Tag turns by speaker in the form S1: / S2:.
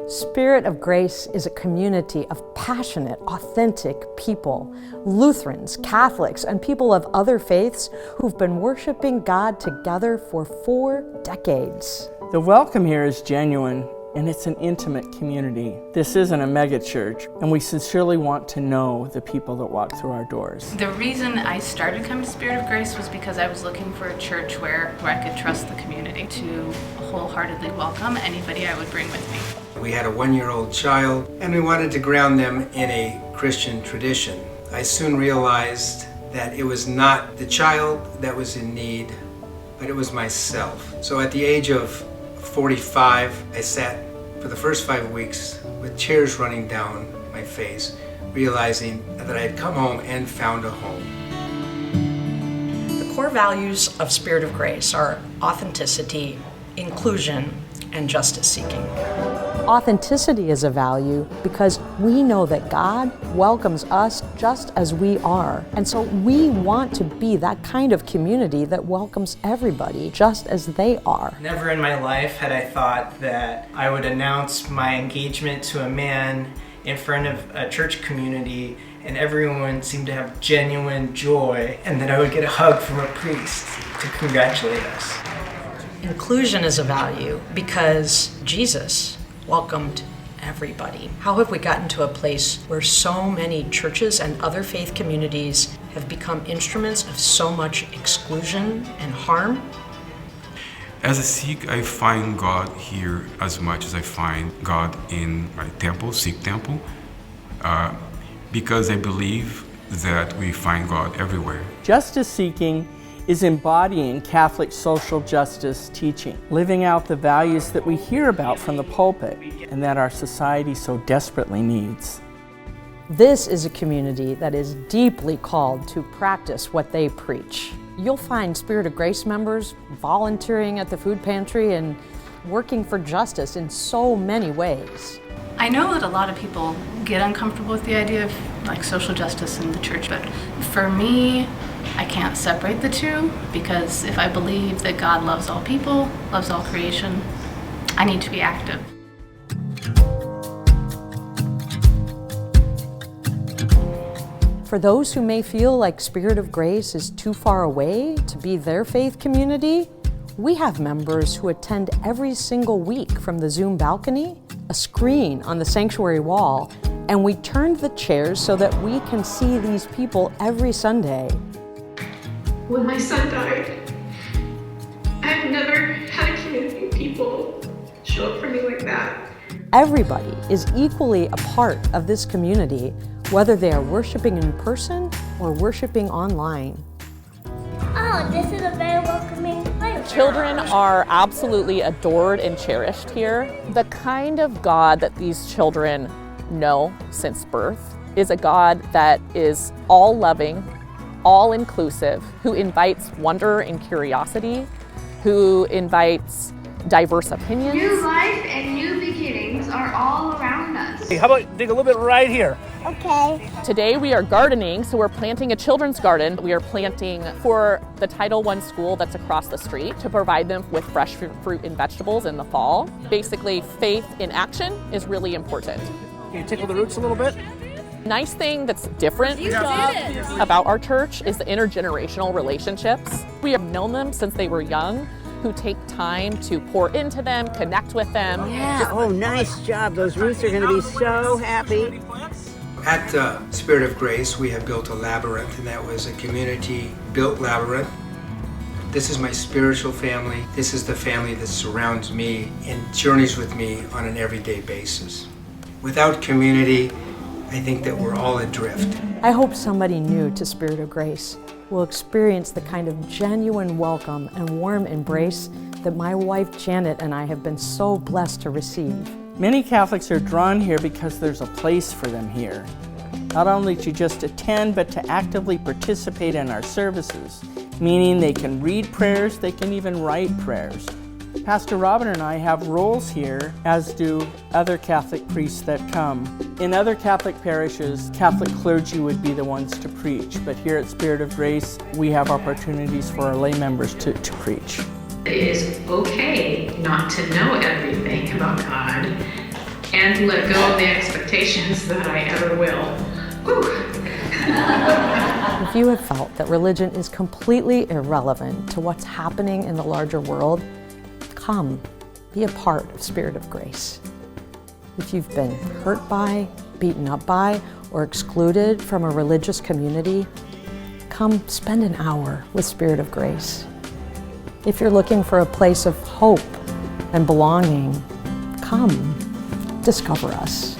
S1: Spirit of Grace is a community of passionate, authentic people, Lutherans, Catholics, and people of other faiths who've been worshiping God together for 4 decades.
S2: The welcome here is genuine, and it's an intimate community. This isn't a mega church, and we sincerely want to know the people that walk through our doors.
S3: The reason I started coming to Spirit of Grace was because I was looking for a church where I could trust the community to wholeheartedly welcome anybody I would bring with me.
S4: We had a 1-year-old child, and we wanted to ground them in a Christian tradition. I soon realized that it was not the child that was in need, but it was myself. So at the age of 45, I sat for the first 5 weeks with tears running down my face, realizing that I had come home and found a home.
S5: The core values of Spirit of Grace are authenticity, inclusion, and justice seeking.
S1: Authenticity is a value because we know that God welcomes us just as we are. And so we want to be that kind of community that welcomes everybody just as they are.
S6: Never in my life had I thought that I would announce my engagement to a man in front of a church community and everyone seemed to have genuine joy, and that I would get a hug from a priest to congratulate us.
S5: Inclusion is a value because Jesus welcomed everybody. How have we gotten to a place where so many churches and other faith communities have become instruments of so much exclusion and harm?
S7: As a Sikh, I find God here as much as I find God in my temple, Sikh temple, because I believe that we find God everywhere.
S2: Justice seeking is embodying Catholic social justice teaching, living out the values that we hear about from the pulpit and that our society so desperately needs.
S1: This is a community that is deeply called to practice what they preach. You'll find Spirit of Grace members volunteering at the food pantry and working for justice in so many ways.
S3: I know that a lot of people get uncomfortable with the idea of social justice in the church, but for me, I can't separate the two, because if I believe that God loves all people, loves all creation, I need to be active.
S1: For those who may feel like Spirit of Grace is too far away to be their faith community, we have members who attend every single week from the Zoom balcony, a screen on the sanctuary wall, and we turned the chairs so that we can see these people every Sunday.
S8: When my son died, I've never had a community of people show up for me like that.
S1: Everybody is equally a part of this community, whether they are worshiping in person or worshiping online.
S9: Oh, this is a very welcoming place.
S10: Children are absolutely adored and cherished here. The kind of God that these children know since birth is a God that is all-loving, all-inclusive, who invites wonder and curiosity, who invites diverse opinions.
S9: New life and new beginnings are all around us.
S11: Hey, how about dig a little bit right here?
S9: Okay.
S10: Today we are gardening, so we're planting a children's garden. We are planting for the Title I school that's across the street to provide them with fresh fruit and vegetables in the fall. Basically, faith in action is really important.
S11: Can you tickle the roots a little bit?
S10: Nice thing that's different about our church is the intergenerational relationships. We have known them since they were young, who take time to pour into them, connect with them.
S12: Yeah, oh, nice job. Those roots are going to be so happy.
S4: At Spirit of Grace, we have built a labyrinth, and that was a community-built labyrinth. This is my spiritual family. This is the family that surrounds me and journeys with me on an everyday basis. Without community, I think that we're all adrift.
S1: I hope somebody new to Spirit of Grace will experience the kind of genuine welcome and warm embrace that my wife Janet and I have been so blessed to receive.
S2: Many Catholics are drawn here because there's a place for them here. Not only to just attend, but to actively participate in our services, meaning they can read prayers, they can even write prayers. Pastor Robin and I have roles here, as do other Catholic priests that come. In other Catholic parishes, Catholic clergy would be the ones to preach, but here at Spirit of Grace, we have opportunities for our lay members to preach.
S13: It is okay not to know everything about God,
S8: and let go of the expectations that I ever will. Whew.
S1: If you have felt that religion is completely irrelevant to what's happening in the larger world, come, be a part of Spirit of Grace. If you've been hurt by, beaten up by, or excluded from a religious community, come spend an hour with Spirit of Grace. If you're looking for a place of hope and belonging, come, discover us.